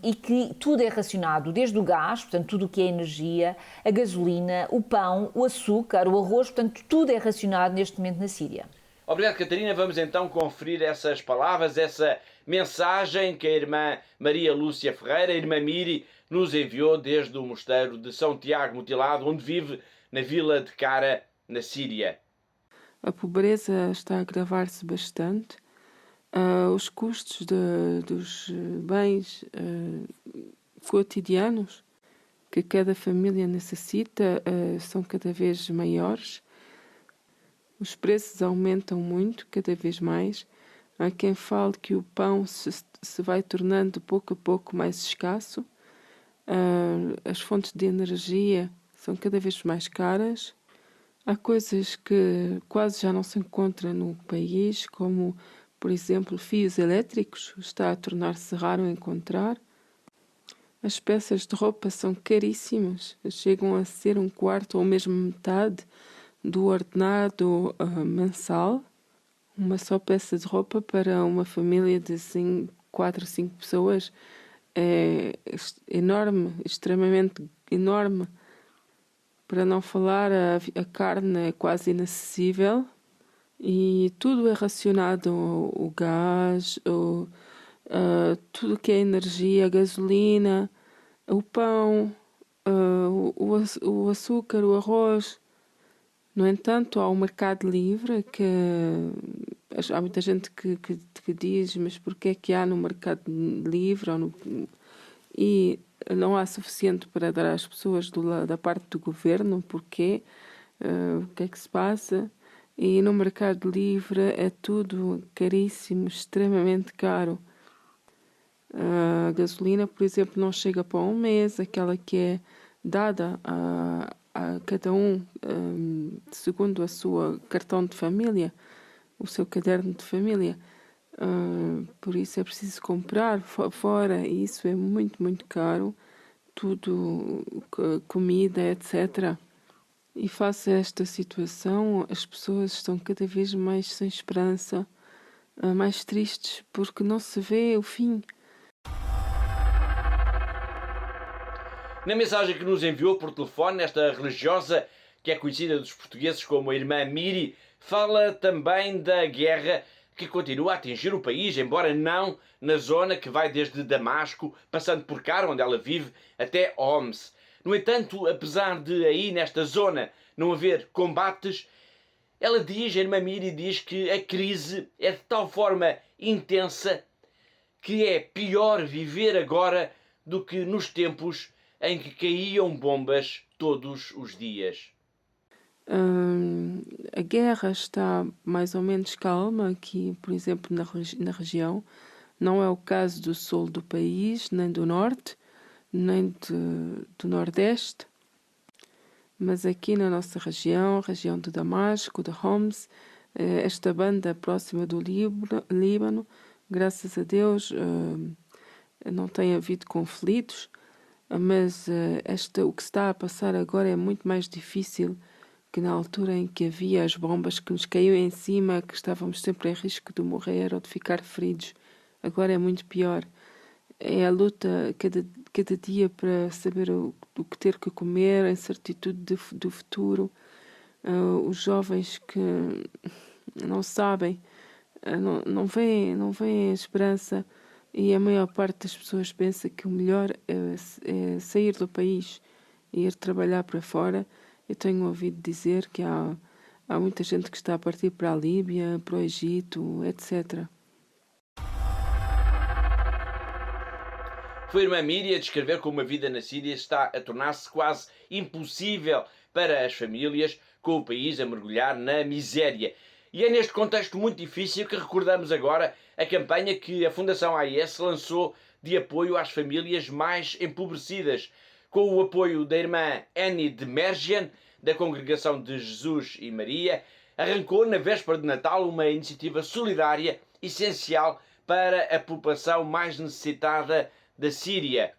e que tudo é racionado, desde o gás, portanto, tudo o que é energia, a gasolina, o pão, o açúcar, o arroz, portanto, tudo é racionado neste momento na Síria. Obrigado, Catarina. Vamos então conferir essas palavras, essa mensagem que a irmã Maria Lúcia Ferreira, a irmã Miri, nos enviou desde o mosteiro de São Tiago Mutilado, onde vive na vila de Cara, na Síria. A pobreza está a agravar-se bastante. Os custos dos bens cotidianos que cada família necessita são cada vez maiores. Os preços aumentam muito, cada vez mais. Há quem fale que o pão se vai tornando pouco a pouco mais escasso. As fontes de energia são cada vez mais caras. Há coisas que quase já não se encontram no país, como, por exemplo, fios elétricos. Está a tornar-se raro encontrar. As peças de roupa são caríssimas. Chegam a ser um quarto ou mesmo metade do ordenado mensal. Uma só peça de roupa para uma família de 4 ou 5 pessoas é enorme, extremamente enorme. Para não falar, a carne é quase inacessível e tudo é racionado, o gás, tudo que é energia, a gasolina, o pão, o açúcar, o arroz. No entanto, há o mercado livre, que há muita gente que diz, mas porquê é que há no mercado livre e não há suficiente para dar às pessoas da parte do governo? Porquê? O que é que se passa? E no mercado livre é tudo caríssimo, extremamente caro. A gasolina, por exemplo, não chega para um mês, aquela que é dada a cada um segundo a sua cartão de família, o seu caderno de família. Por isso é preciso comprar fora e isso é muito, muito caro. Tudo, comida, etc. E face a esta situação, as pessoas estão cada vez mais sem esperança, mais tristes, porque não se vê o fim. Na mensagem que nos enviou por telefone, esta religiosa, que é conhecida dos portugueses como a irmã Miri, fala também da guerra que continua a atingir o país, embora não na zona que vai desde Damasco, passando por Cara, onde ela vive, até Homs. No entanto, apesar de aí nesta zona não haver combates, ela diz, a irmã Miri diz que a crise é de tal forma intensa que é pior viver agora do que nos tempos em que caíam bombas todos os dias. A guerra está mais ou menos calma aqui, por exemplo, na região. Não é o caso do sul do país, nem do norte, nem do nordeste. Mas aqui na nossa região de Damasco, de Homs, esta banda próxima do Líbano, graças a Deus, não tem havido conflitos, mas o que se está a passar agora é muito mais difícil que na altura em que havia as bombas que nos caíam em cima, que estávamos sempre em risco de morrer ou de ficar feridos. Agora é muito pior. É a luta cada dia para saber o que ter que comer, a incertitude do futuro. Os jovens que não sabem, não veem a esperança, e a maior parte das pessoas pensa que o melhor é sair do país e ir trabalhar para fora. Eu tenho ouvido dizer que há muita gente que está a partir para a Líbia, para o Egito, etc. Foi a irmã Miri a descrever como a vida na Síria está a tornar-se quase impossível para as famílias, com o país a mergulhar na miséria. E é neste contexto muito difícil que recordamos agora a campanha que a Fundação AIS lançou de apoio às famílias mais empobrecidas, com o apoio da irmã Annie de Mergen, da Congregação de Jesus e Maria. Arrancou na véspera de Natal uma iniciativa solidária essencial para a população mais necessitada da Síria.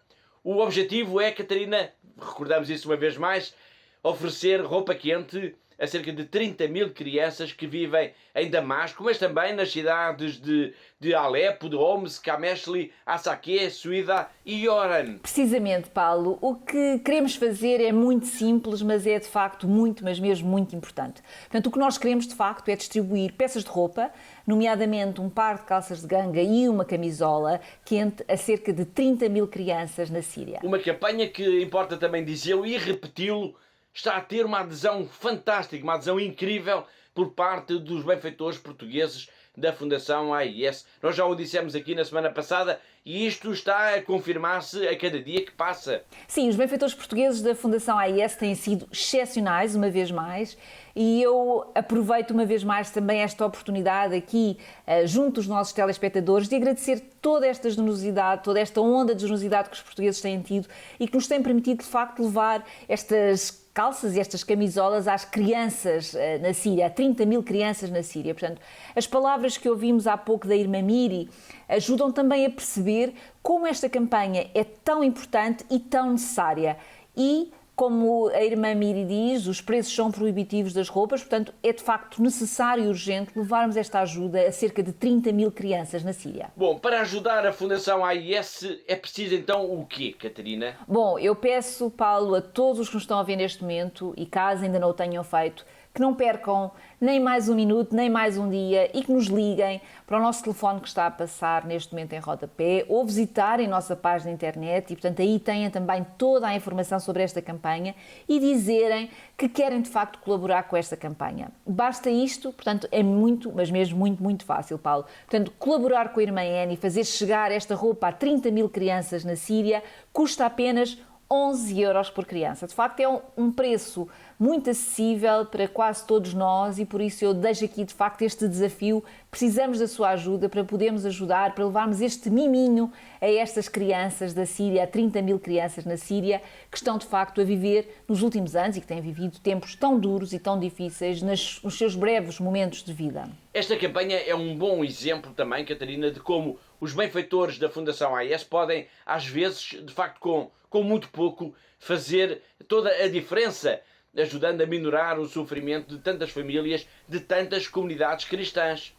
O objetivo é, Catarina, recordamos isso uma vez mais, oferecer roupa quente a cerca de 30 mil crianças que vivem em Damasco, mas também nas cidades de Alepo, de Homs, Kameshli, Assaké, Suida e Oran. Precisamente, Paulo. O que queremos fazer é muito simples, mas é de facto muito, mas mesmo muito importante. Portanto, o que nós queremos de facto é distribuir peças de roupa, nomeadamente um par de calças de ganga e uma camisola quente a cerca de 30 mil crianças na Síria. Uma campanha que, importa também dizê-lo e repeti-lo, está a ter uma adesão fantástica, uma adesão incrível por parte dos benfeitores portugueses da Fundação AIS. Nós já o dissemos aqui na semana passada e isto está a confirmar-se a cada dia que passa. Sim, os benfeitores portugueses da Fundação AIS têm sido excepcionais, uma vez mais, e eu aproveito uma vez mais também esta oportunidade aqui, junto dos nossos telespectadores, de agradecer toda esta generosidade, toda esta onda de generosidade que os portugueses têm tido e que nos tem permitido, de facto, levar estas calças e estas camisolas às crianças na Síria, a 30 mil crianças na Síria. Portanto, as palavras que ouvimos há pouco da irmã Miri ajudam também a perceber como esta campanha é tão importante e tão necessária. E, como a irmã Miri diz, os preços são proibitivos das roupas, portanto, é de facto necessário e urgente levarmos esta ajuda a cerca de 30 mil crianças na Síria. Bom, para ajudar a Fundação AIS é preciso então o quê, Catarina? Bom, eu peço, Paulo, a todos os que nos estão a ver neste momento, e caso ainda não o tenham feito, que não percam nem mais um minuto, nem mais um dia e que nos liguem para o nosso telefone que está a passar neste momento em rodapé ou visitarem a nossa página de internet e, portanto, aí têm também toda a informação sobre esta campanha e dizerem que querem, de facto, colaborar com esta campanha. Basta isto, portanto, é muito, mas mesmo muito, muito fácil, Paulo. Portanto, colaborar com a irmã Annie e fazer chegar esta roupa a 30 mil crianças na Síria custa apenas 11 euros por criança. De facto, é um preço muito acessível para quase todos nós e por isso eu deixo aqui, de facto, este desafio. Precisamos da sua ajuda para podermos ajudar, para levarmos este miminho a estas crianças da Síria, a 30 mil crianças na Síria, que estão, de facto, a viver nos últimos anos e que têm vivido tempos tão duros e tão difíceis nos seus breves momentos de vida. Esta campanha é um bom exemplo também, Catarina, de como os benfeitores da Fundação AIS podem, às vezes, de facto, com muito pouco, fazer toda a diferença, ajudando a minorar o sofrimento de tantas famílias, de tantas comunidades cristãs.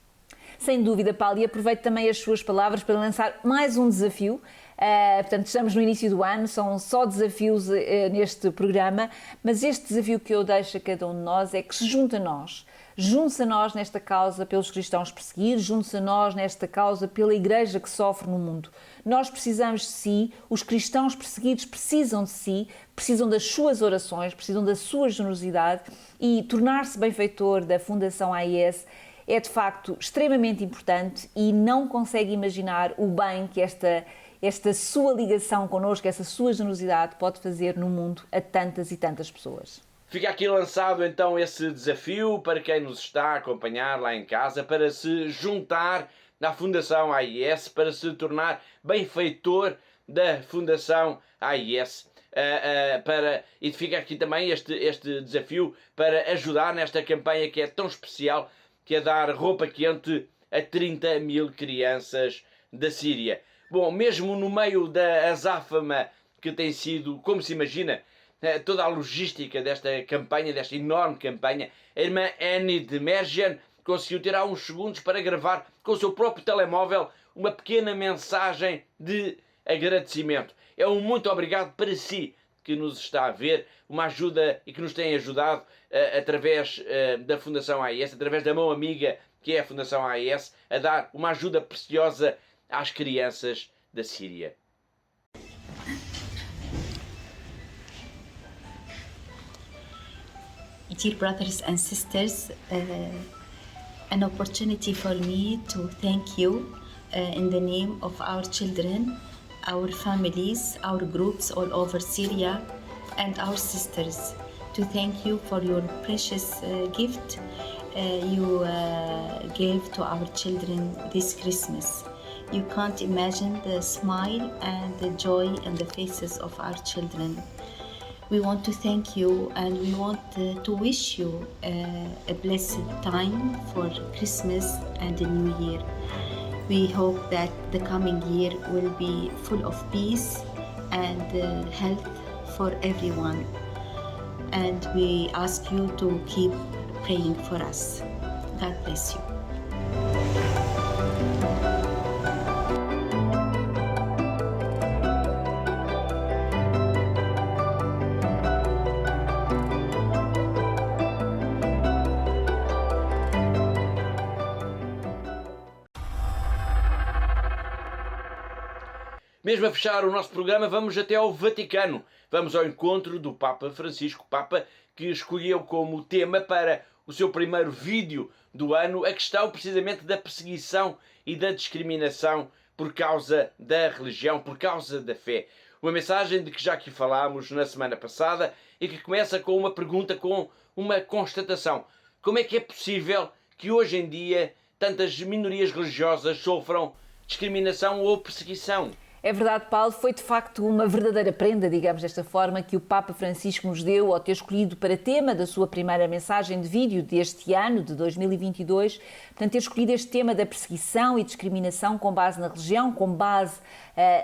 Sem dúvida, Paulo, e aproveito também as suas palavras para lançar mais um desafio Portanto, estamos no início do ano, são só desafios neste programa, mas este desafio que eu deixo a cada um de nós é que se junte a nós. Junte-se a nós nesta causa pelos cristãos perseguidos, junte-se a nós nesta causa pela Igreja que sofre no mundo. Nós precisamos de si, os cristãos perseguidos precisam de si, precisam das suas orações, precisam da sua generosidade, e tornar-se benfeitor da Fundação AIS é de facto extremamente importante, e não consegue imaginar o bem que esta sua ligação connosco, essa sua generosidade pode fazer no mundo a tantas e tantas pessoas. Fica aqui lançado então esse desafio para quem nos está a acompanhar lá em casa, para se juntar à Fundação AIS, para se tornar benfeitor da Fundação AIS. E fica aqui também este desafio para ajudar nesta campanha que é tão especial, que é dar roupa quente a 30 mil crianças da Síria. Bom, mesmo no meio da azáfama que tem sido, como se imagina, toda a logística desta campanha, desta enorme campanha, a irmã Annie de Mergen conseguiu ter há uns segundos para gravar com o seu próprio telemóvel uma pequena mensagem de agradecimento. É um muito obrigado para si que nos está a ver, uma ajuda e que nos tem ajudado através da Fundação AIS, através da mão amiga que é a Fundação AIS, a dar uma ajuda preciosa às crianças da Síria. Dear brothers and sisters, an opportunity for me to thank you in the name of our children, our families, our groups all over Syria, and our sisters, to thank you for your precious gift you gave to our children this Christmas. You can't imagine the smile and the joy on the faces of our children. We want to thank you, and we want to wish you a blessed time for Christmas and the New Year. We hope that the coming year will be full of peace and health for everyone. And we ask you to keep praying for us. God bless you. Mesmo a fechar o nosso programa, vamos até ao Vaticano. Vamos ao encontro do Papa Francisco, Papa que escolheu como tema para o seu primeiro vídeo do ano a questão precisamente da perseguição e da discriminação por causa da religião, por causa da fé. Uma mensagem de que já aqui falámos na semana passada e que começa com uma pergunta, com uma constatação. Como é que é possível que hoje em dia tantas minorias religiosas sofram discriminação ou perseguição? É verdade, Paulo, foi de facto uma verdadeira prenda, digamos desta forma, que o Papa Francisco nos deu ao ter escolhido para tema da sua primeira mensagem de vídeo deste ano, de 2022, portanto, ter escolhido este tema da perseguição e discriminação com base na religião, com base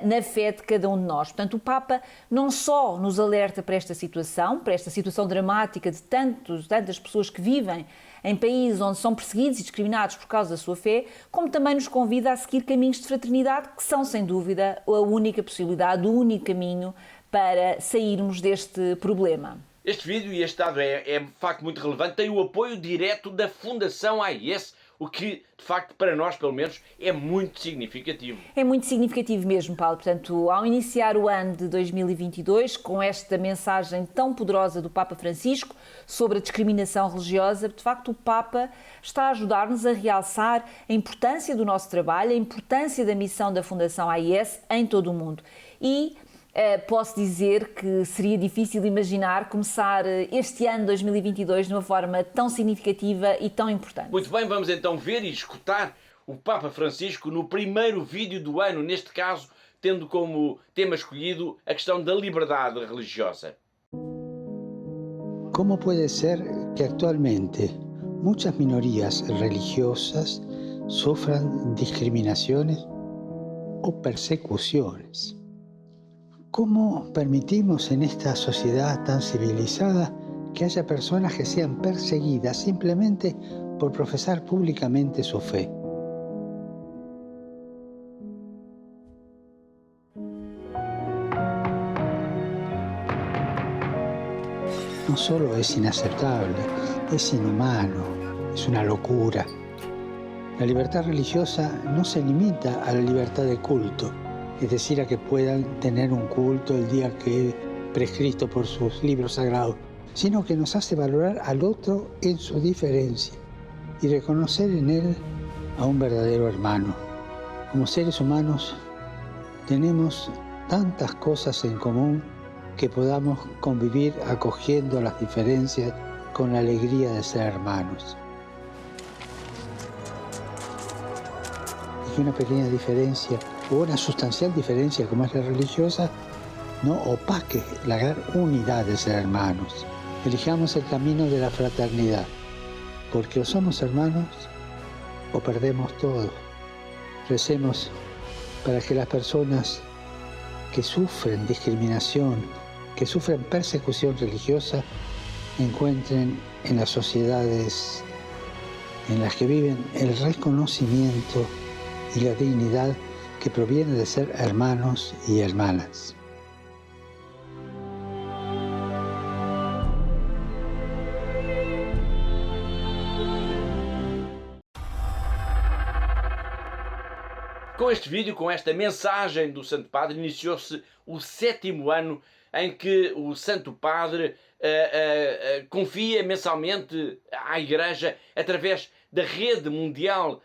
na fé de cada um de nós. Portanto, o Papa não só nos alerta para esta situação dramática de tantas pessoas que vivem em países onde são perseguidos e discriminados por causa da sua fé, como também nos convida a seguir caminhos de fraternidade que são, sem dúvida, a única possibilidade, o único caminho para sairmos deste problema. Este vídeo e este dado é de facto muito relevante, tem o apoio direto da Fundação AIS, o que, de facto, para nós, pelo menos, é muito significativo. É muito significativo mesmo, Paulo. Portanto, ao iniciar o ano de 2022, com esta mensagem tão poderosa do Papa Francisco sobre a discriminação religiosa, de facto, o Papa está a ajudar-nos a realçar a importância do nosso trabalho, a importância da missão da Fundação AIS em todo o mundo. E posso dizer que seria difícil imaginar começar este ano 2022 de uma forma tão significativa e tão importante. Muito bem, vamos então ver e escutar o Papa Francisco no primeiro vídeo do ano, neste caso, tendo como tema escolhido a questão da liberdade religiosa. Como pode ser que actualmente muitas minorias religiosas sofram discriminações ou persecuções? ¿Cómo permitimos en esta sociedad tan civilizada que haya personas que sean perseguidas simplemente por profesar públicamente su fe? no solo es inaceptable, es inhumano, es una locura. La libertad religiosa no se limita a la libertad de culto, es decir, a que puedan tener un culto el día que prescrito por sus libros sagrados, sino que nos hace valorar al otro en su diferencia y reconocer en él a un verdadero hermano. Como seres humanos tenemos tantas cosas en común que podamos convivir acogiendo las diferencias con la alegría de ser hermanos. Y que una pequeña diferencia o una sustancial diferencia como es la religiosa no opaque la gran unidad de ser hermanos. Elijamos el camino de la fraternidad, porque o somos hermanos o perdemos todo. Recemos para que las personas que sufren discriminación, que sufren persecución religiosa, encuentren en las sociedades en las que viven el reconocimiento y la dignidad que proviene de ser hermanos y hermanas. Com este vídeo, com esta mensagem do Santo Padre, iniciou-se o 7º ano em que o Santo Padre confia mensalmente à Igreja, através da rede mundial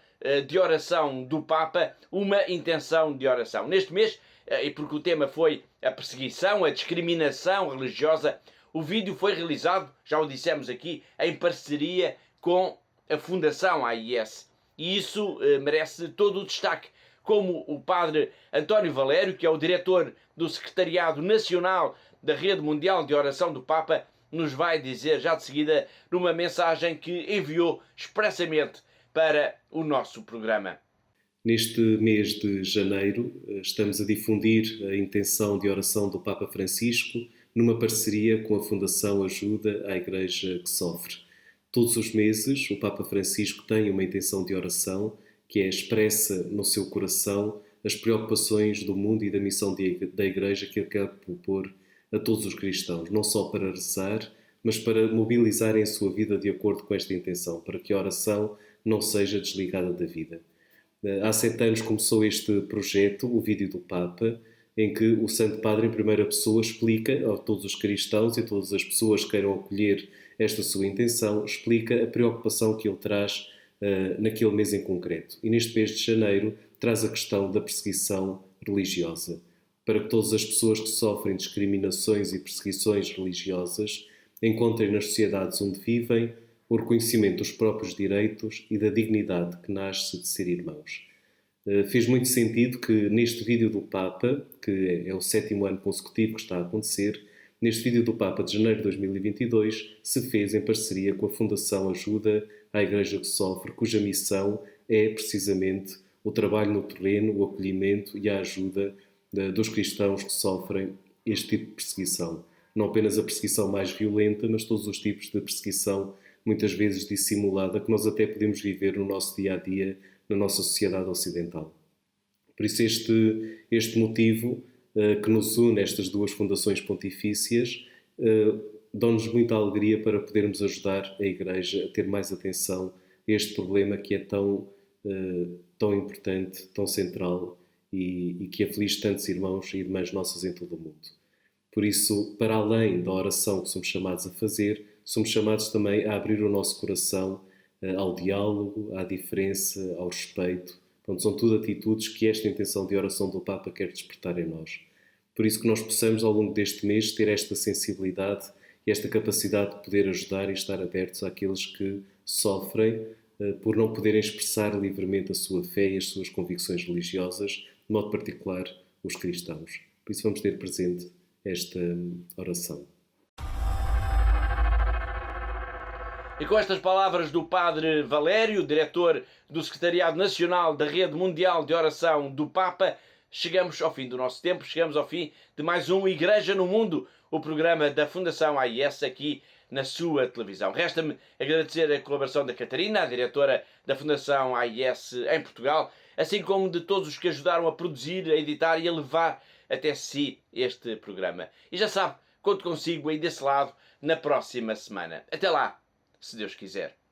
de oração do Papa, uma intenção de oração. Neste mês, e porque o tema foi a perseguição, a discriminação religiosa, o vídeo foi realizado, já o dissemos aqui, em parceria com a Fundação AIS. E isso merece todo o destaque. Como o padre António Valério, que é o diretor do Secretariado Nacional da Rede Mundial de Oração do Papa, nos vai dizer já de seguida numa mensagem que enviou expressamente para o nosso programa. Neste mês de janeiro, estamos a difundir a intenção de oração do Papa Francisco numa parceria com a Fundação Ajuda à Igreja que Sofre. Todos os meses, o Papa Francisco tem uma intenção de oração que expressa no seu coração as preocupações do mundo e da missão da Igreja que ele quer propor a todos os cristãos, não só para rezar, mas para mobilizarem a sua vida de acordo com esta intenção, para que a oração não seja desligada da vida. Há 7 anos começou este projeto, o Vídeo do Papa, em que o Santo Padre, em primeira pessoa, explica a todos os cristãos e a todas as pessoas que queiram acolher esta sua intenção, explica a preocupação que ele traz naquele mês em concreto. E neste mês de janeiro traz a questão da perseguição religiosa, para que todas as pessoas que sofrem discriminações e perseguições religiosas encontrem nas sociedades onde vivem o reconhecimento dos próprios direitos e da dignidade que nasce de ser irmãos. Fez muito sentido que neste vídeo do Papa, que é o 7º ano consecutivo que está a acontecer, neste vídeo do Papa de janeiro de 2022, se fez em parceria com a Fundação Ajuda à Igreja que Sofre, cuja missão é precisamente o trabalho no terreno, o acolhimento e a ajuda dos cristãos que sofrem este tipo de perseguição. Não apenas a perseguição mais violenta, mas todos os tipos de perseguição, muitas vezes dissimulada, que nós até podemos viver no nosso dia-a-dia, na nossa sociedade ocidental. Por isso este motivo que nos une estas duas fundações pontifícias dão-nos muita alegria para podermos ajudar a Igreja a ter mais atenção a este problema que é tão importante, tão central e que aflige tantos irmãos e irmãs nossas em todo o mundo. Por isso, para além da oração que somos chamados a fazer, somos chamados também a abrir o nosso coração ao diálogo, à diferença, ao respeito. Pronto, são tudo atitudes que esta intenção de oração do Papa quer despertar em nós. Por isso que nós possamos, ao longo deste mês, ter esta sensibilidade e esta capacidade de poder ajudar e estar abertos àqueles que sofrem por não poderem expressar livremente a sua fé e as suas convicções religiosas, de modo particular os cristãos. Por isso vamos ter presente esta oração. E com estas palavras do Padre Valério, diretor do Secretariado Nacional da Rede Mundial de Oração do Papa, chegamos ao fim do nosso tempo, chegamos ao fim de mais um Igreja no Mundo, o programa da Fundação AIS aqui na sua televisão. Resta-me agradecer a colaboração da Catarina, a diretora da Fundação AIS em Portugal, assim como de todos os que ajudaram a produzir, a editar e a levar até si este programa. E já sabe, conto consigo aí desse lado na próxima semana. Até lá, se Deus quiser.